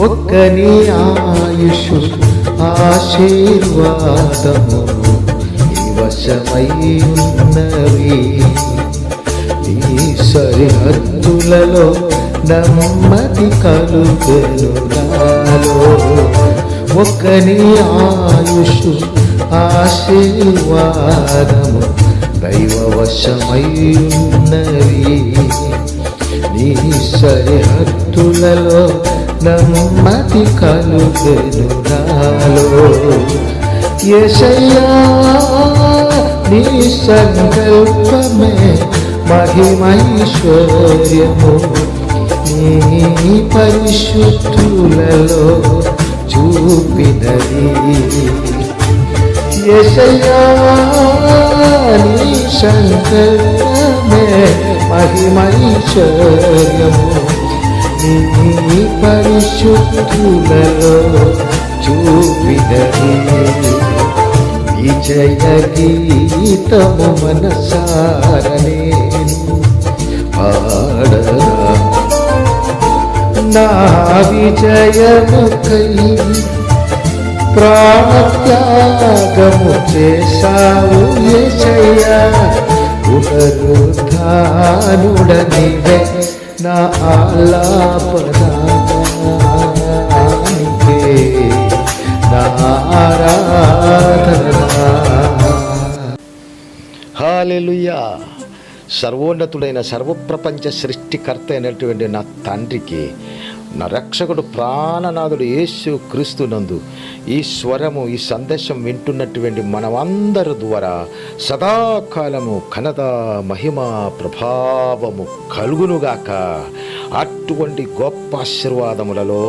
ఒక్కని ఆయుషు ఆశీర్వాదము నీ వశమై ఉన్నవి. ఈ సరిహద్దులలో నెమ్మది కలుగెను నాలో. ఒక్కని ఆయుషు ఆశీర్వాదము దైవవశమై ఉన్నవి. నీ సరిహద్దులలో నెమ్మది కలుగెను నాలో. యేసయ్యా నీ సంకల్పమే మహిమైశ్వర్యము నీ పరిశుద్ధులలో చూపినది. యేసయ్యా నీ సంకల్పమే మహిమైశ్వర్యము నీ పరిశుద్ధులలో చూపినది. విజయ గీతము మనసార నేను పాడరా. నా విజయముకై ప్రాణత్యాగము చేశావు యేసయ్యా. పునరుద్ధానుడనివే నా ఆలాపనానికే నా ఆరాధన. హల్లెలూయా. సర్వోన్నతుడైన సర్వప్రపంచ సృష్టికర్త అయినటువంటి నా తండ్రికి, నా రక్షకుడు ప్రాణనాథుడు యేసు క్రీస్తునందు ఈ స్వరము, ఈ సందేశం వింటున్నటువంటి మనమందరి ద్వారా సదాకాలము ఘనత, మహిమ, ప్రభావము కలుగునుగాక. అటువంటి గొప్ప ఆశీర్వాదములలో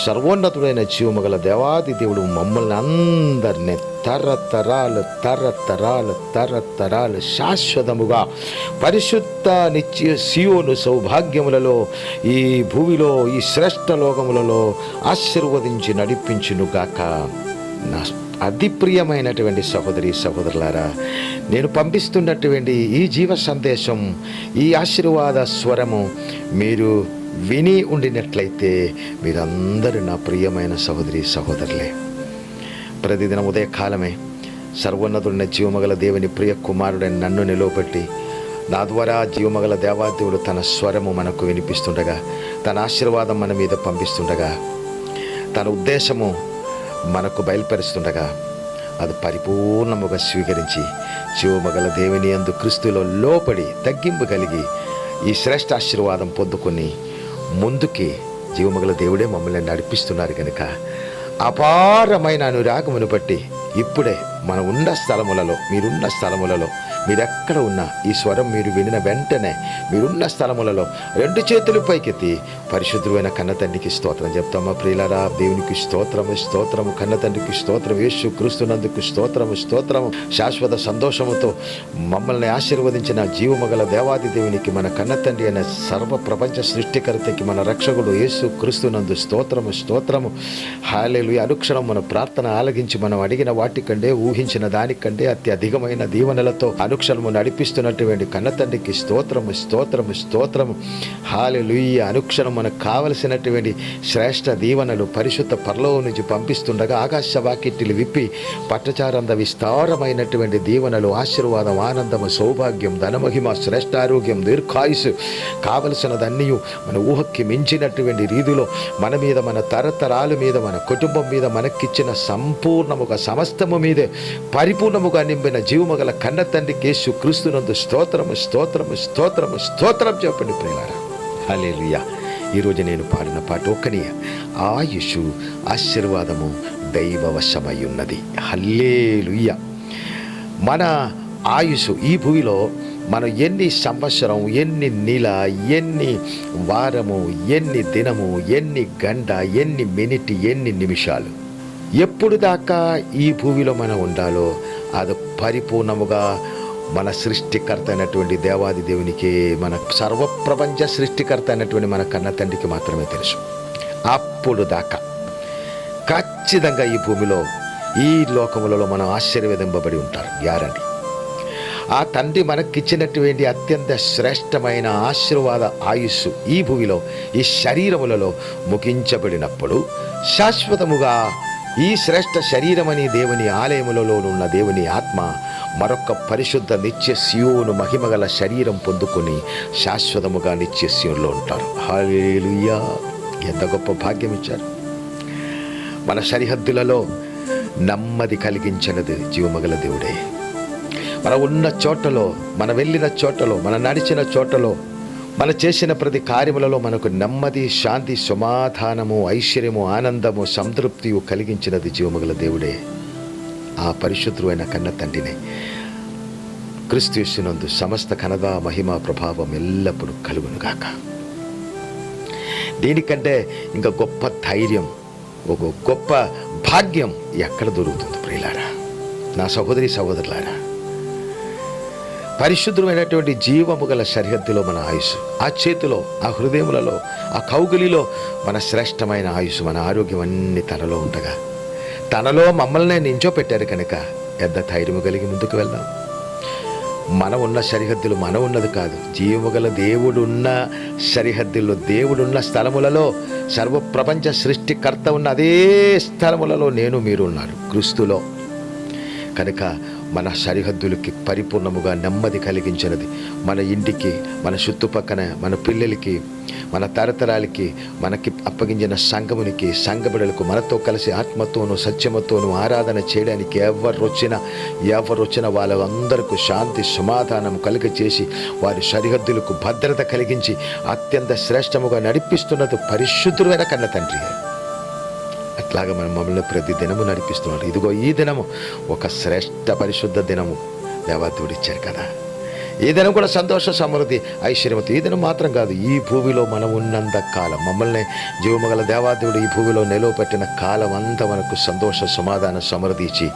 సర్వోన్నతుడైన జీవముగల దేవాది దేవుడు మమ్మల్ని అందరినీ తరతరాలు తరతరాలు తరతరాలు శాశ్వతముగా పరిశుద్ధ నిత్య సియోను సౌభాగ్యములలో ఈ భూమిలో ఈ శ్రేష్ఠ లోకములలో ఆశీర్వదించి నడిపించునుగాక. నా అతి ప్రియమైనటువంటి సహోదరి సహోదరులారా, నేను పంపిస్తున్నటువంటి ఈ జీవ సందేశం, ఈ ఆశీర్వాద స్వరము మీరు విని ఉండినట్లయితే మీరందరూ నా ప్రియమైన సహోదరి సహోదరులే. ప్రతిదిన ఉదయకాలమే సర్వోన్నతుడిన జీవమగల దేవుని ప్రియ కుమారుడైన నన్ను నిలువబెట్టి నా ద్వారా జీవమగల దేవాదేవుడు తన స్వరము మనకు వినిపిస్తుండగా, తన ఆశీర్వాదం మన మీద పంపిస్తుండగా, తన ఉద్దేశము మనకు బయలుపరుస్తుండగా అది పరిపూర్ణముగా స్వీకరించి జీవమగల దేవుని యందు క్రీస్తులో లోపడి తగ్గింపు కలిగి ఈ శ్రేష్ఠ ఆశీర్వాదం పొందుకొని ముందుకి జీవమగల దేవుడే మమ్మల్ని నడిపిస్తున్నారు కనుక అపారమైన అనురాగమును బట్టి ఇప్పుడే మన ఉన్న స్థలములలో, మీరున్న స్థలములలో, మీరెక్కడ ఉన్నా ఈ స్వరం మీరు వినిన వెంటనే మీరున్న స్థలములలో రెండు చేతులు పైకెత్తి పరిశుద్ధమైన కన్నతండ్రికి స్తోత్రం చెప్తామా ప్రియులారా. దేవునికి స్తోత్రము, స్తోత్రము, కన్నతండ్రికి స్తోత్రం, యేసు క్రీస్తునందుకు స్తోత్రము, స్తోత్రము. శాశ్వత సంతోషముతో మమ్మల్ని ఆశీర్వదించిన జీవమగల దేవాది దేవునికి, మన కన్నతండ్రి అయిన సర్వ ప్రపంచ సృష్టికర్తకి, మన రక్షకుడు యేసు క్రీస్తునందు స్తోత్రము, స్తోత్రము. హల్లెలూయా. అనుక్షణం మన ప్రార్థన ఆలగించి మనం అడిగిన వాటికంటే, ఊహించిన దానికంటే అత్యధికమైన దీవెనలతో అనుక్షణము నడిపిస్తున్నటువంటి కన్నతండ్రికి స్తోత్రము, స్తోత్రము, స్తోత్రము. హల్లెలూయా. అనుక్షణం మనకు కావలసినటువంటి శ్రేష్ఠ దీవెనలు పరిశుద్ధ పరలోకం నుంచి పంపిస్తుండగా ఆకాశ వాకిటిలు విప్పి పట్టచారంద విస్తారమైనటువంటి దీవెనలు, ఆశీర్వాదం, ఆనందము, సౌభాగ్యం, ధనమహిమ, శ్రేష్ఠారోగ్యం, దీర్ఘాయుసు కావలసినదన్నీ మన ఊహకి మించినటువంటి రీతిలో మన మీద, మన తరతరాల మీద, మన కుటుంబం మీద మనకిచ్చిన సంపూర్ణముగా సమస్తము మీదే పరిపూర్ణముగా నింపిన జీవమగల కన్న తండ్రికి యేసు క్రీస్తునందు స్తోత్రము, స్తోత్రము, స్తోత్రము, స్తోత్రం చెప్పండి ప్రియులారా. హల్లెలూయా. ఈరోజు నేను పాడిన పాట ఒక్కని ఆయుషు ఆశీర్వాదము దైవవశమై ఉన్నది. హల్లెలూయా. మన ఆయుషు ఈ భూమిలో మనం ఎన్ని సంవత్సరం, ఎన్ని నెల, ఎన్ని వారము, ఎన్ని దినము, ఎన్ని గంట, ఎన్ని మినిట్, ఎన్ని నిమిషాలు, ఎప్పుడు దాకా ఈ భూమిలో మనం ఉండాలో అది పరిపూర్ణముగా మన సృష్టికర్త అయినటువంటి దేవాది దేవునికి, మన సర్వప్రపంచ సృష్టికర్త అయినటువంటి మన కన్న తండ్రికి మాత్రమే తెలుసు. అప్పుడు దాకా ఖచ్చితంగా ఈ భూమిలో, ఈ లోకములలో మనం ఆశీర్వదింపబడి ఉంటారు. గ్యారంటీ. ఆ తండ్రి మనకిచ్చినటువంటి అత్యంత శ్రేష్టమైన ఆశీర్వాద ఆయుస్సు ఈ భూమిలో, ఈ శరీరములలో ముగించబడినప్పుడు శాశ్వతముగా ఈ శ్రేష్ఠ శరీరమని దేవుని ఆలయములలో ఉన్న దేవుని ఆత్మ మరొక పరిశుద్ధ నిత్య సియోను మహిమగల శరీరం పొందుకొని శాశ్వతముగా నిత్య సియోనులో ఉంటారు. హల్లెలూయా! ఎంత గొప్ప భాగ్యం ఇచ్చారు. మన సరిహద్దులలో నెమ్మది కలిగించినది జీవమగల దేవుడే. మనం ఉన్న చోటలో, మనం వెళ్ళిన చోటలో, మనం నడిచిన చోటలో, మనం చేసిన ప్రతి కార్యములలో మనకు నెమ్మది, శాంతి, సమాధానము, ఐశ్వర్యము, ఆనందము, సంతృప్తియు కలిగించినది జీవమగల దేవుడే. ఆ పరిశుద్ధుడైన కన్న తండ్రిని క్రీస్తు యేసునందు సమస్త ఘనత, మహిమ, ప్రభావం ఎల్లప్పుడూ కలుగునుగాక. దీనికంటే ఇంకా గొప్ప ధైర్యం, ఒక గొప్ప భాగ్యం ఎక్కడ దొరుకుతుంది ప్రియులారా, నా సహోదరి సహోదరులారా? పరిశుద్ధమైనటువంటి జీవము గల సరిహద్దులో మన ఆయుస్సు, ఆ చేతిలో, ఆ హృదయములలో, ఆ కౌగిలిలో మన శ్రేష్టమైన ఆయుస్సు, మన ఆరోగ్యం అన్ని తనలో ఉండగా, తనలో మమ్మల్ని నించోపెట్టారు కనుక ఎంత ధైర్యము కలిగి ముందుకు వెళ్దాం. మనం ఉన్న సరిహద్దులు మనం ఉన్నది కాదు, జీవము గల దేవుడున్న సరిహద్దుల్లో, దేవుడున్న స్థలములలో, సర్వప్రపంచ సృష్టికర్త ఉన్న అదే స్థలములలో నేను మీరు ఉన్నారు క్రీస్తులో. కనుక మన సరిహద్దులకి పరిపూర్ణముగా నెమ్మది కలిగించినది మన ఇంటికి, మన చుట్టుపక్కన, మన పిల్లలకి, మన తరతరాలకి, మనకి అప్పగించిన సంఘమునికి, సంఘబిడలకు, మనతో కలిసి ఆత్మతోనూ సత్యమతోనూ ఆరాధన చేయడానికి ఎవరు వచ్చినా వాళ్ళందరికీ శాంతి, సమాధానం కలిగచేసి వారి సరిహద్దులకు భద్రత కలిగించి అత్యంత శ్రేష్టముగా నడిపిస్తున్నది పరిశుద్ధుడైన కన్న తండ్రి. అట్లాగా మనం మమ్మల్ని ప్రతి దినము నడిపిస్తున్నాడు. ఇదిగో ఈ దినము ఒక శ్రేష్ఠ పరిశుద్ధ దినము దేవదేవుడు ఇచ్చారు కదా. ఈ దినం కూడా సంతోష, సమృద్ధి, ఐశ్వర్యమతో. ఈ దినం మాత్రం కాదు, ఈ భూమిలో మనం ఉన్నంత కాలం మమ్మల్ని జీవమగల దేవాదేవుడు ఈ భూమిలో నిలవపెట్టిన కాలం అంతా మనకు సంతోష, సమాధాన, సమృద్ధి ఇచ్చి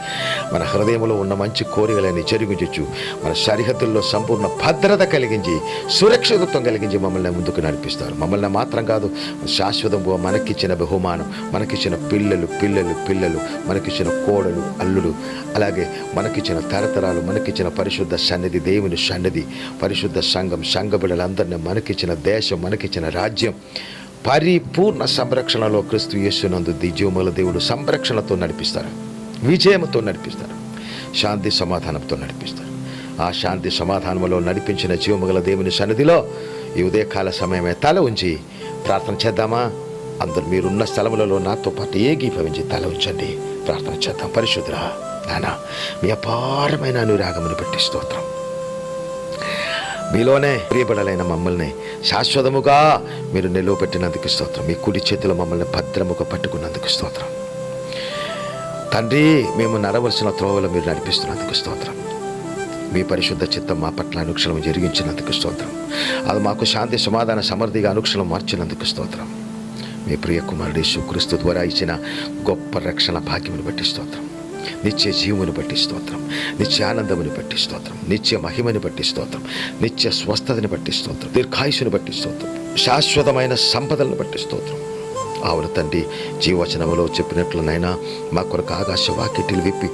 మన హృదయంలో ఉన్న మంచి కోరికలని చెరిగించు, మన సరిహద్దుల్లో సంపూర్ణ భద్రత కలిగించి, సురక్షితత్వం కలిగించి మమ్మల్ని ముందుకు నడిపిస్తారు. మమ్మల్ని మాత్రం కాదు, శాశ్వతంగా మనకిచ్చిన బహుమానం, మనకిచ్చిన పిల్లలు, మనకిచ్చిన కోడలు, అల్లుడు, అలాగే మనకిచ్చిన తరతరాలు, మనకిచ్చిన పరిశుద్ధ సన్నిధి, దేవుని సన్నిధి, పరిశుద్ధ సంఘం, సంఘ బిడ్డలందరినీ, మనకిచ్చిన దేశం, మనకిచ్చిన రాజ్యం పరిపూర్ణ సంరక్షణలో క్రీస్తు యేసునందు జీవముల దేవుడు సంరక్షణతో నడిపిస్తారు, విజయంతో నడిపిస్తారు, శాంతి సమాధానంతో నడిపిస్తారు. ఆ శాంతి సమాధానంలో నడిపించిన జీవముగల దేవుని సన్నిధిలో ఈ ఉదయకాల సమయమే తల ఉంచి ప్రార్థన చేద్దామా? అందరు మీరున్న స్థలములలో నాతో పాటు ఏకీభవించి తల ఉంచండి, ప్రార్థన చేద్దాం. పరిశుద్ధుడా నానా, మీ అపారమైన అనురాగమును బట్టి స్తోత్రం. మీలోనే ప్రియబడలైన మమ్మల్ని శాశ్వతముగా మీరు నిలువబెట్టినందుకు స్తోత్రం. మీ కుడి చేతిలో మమ్మల్ని భద్రముగా పట్టుకున్నందుకు స్తోత్రం తండ్రి. మేము నడవలసిన త్రోవలో మీరు నడిపిస్తున్నందుకు స్తోత్రం. మీ పరిశుద్ధ చిత్తం మా పట్ల అనుక్షణం జరిగించినందుకు స్తోత్రం. అది మాకు శాంతి, సమాధాన, సమృద్ధిగా అనుక్షణం మార్చినందుకు స్తోత్రం. మీ ప్రియ కుమారుడు యేసుక్రీస్తు ద్వారా ఇచ్చిన గొప్ప రక్షణ భాగ్యమును బట్టి స్తోత్రం. నిత్య జీవుని బట్టి స్తోత్రం, నిత్య ఆనందముని బట్టి స్తోత్రం, నిత్య మహిమని బట్టి స్తోత్రం, నిత్య స్వస్థతని బట్టి స్తోత్రం, దీర్ఘాయుషుని బట్టి స్తోత్రం, శాశ్వతమైన సంపదలను బట్టి స్తోత్రం. అవును తండ్రి, జీవవచనములో చెప్పినట్లునైనా మా కొరకు ఆకాశ వాకిటిలు విప్పి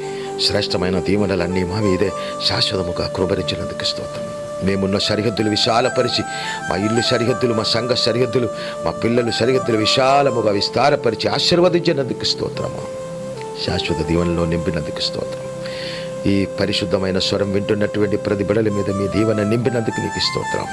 శ్రేష్టమైన దీవెనలన్నీ మా మీదే శాశ్వతముగా కృపరించినందుకు స్తోత్రం. మేమున్న సరిహద్దులు విశాలపరిచి, మా ఇల్లు సరిహద్దులు, మా సంఘ సరిహద్దులు, మా పిల్లలు సరిహద్దులు విశాలముగా విస్తారపరిచి ఆశీర్వదించినందుకు స్తోత్రము. శాశ్వత దీవెనలో నింపినందుకు స్తోత్రం. ఈ పరిశుద్ధమైన స్వరం వింటున్నటువంటి ప్రతి బిడల మీద మీ దీవెన నింపినందుకు నీకు స్తోత్రం.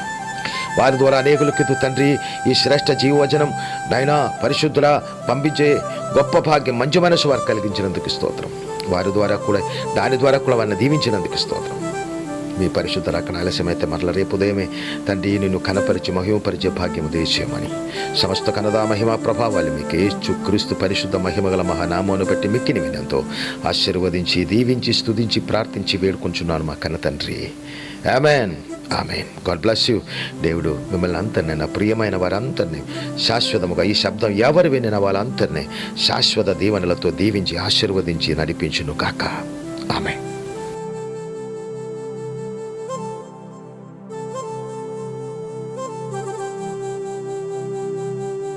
వారి ద్వారా అనేకులకి తండ్రి ఈ శ్రేష్ఠ జీవవచనం నైనా పరిశుద్ధులా పంపించే గొప్ప భాగ్యం, మంచి మనసు వారు కలిగించినందుకు స్తోత్రం. వారి ద్వారా కూడా, దాని ద్వారా కూడా వారిని దీవించినందుకు స్తోత్రం. మీ పరిశుద్ధ రక్షణ ఆలస్యమైతే మరల రేపు ఉదయమే తండ్రి నిన్ను కనపరిచి మహిమపరిచే భాగ్యము దయచేయమని సమస్త కనదా మహిమ ప్రభావాలు మీకు యేసు క్రీస్తు పరిశుద్ధ మహిమగల మహానామమును బట్టి మిక్కిని వినంతో ఆశీర్వదించి, దీవించి, స్తుతించి, ప్రార్థించి వేడుకుంటున్నాను మా కన్న తండ్రి. Amen, amen. God bless you. దేవుడు మిమ్మల్ని అందరినీ, నా ప్రియమైన వారందరినీ శాశ్వతముగా, ఈ శబ్దం ఎవరు వినిన వాళ్ళందరినీ శాశ్వత దీవెనలతో దీవించి, ఆశీర్వదించి నడిపించును గాక. ఆమెన్.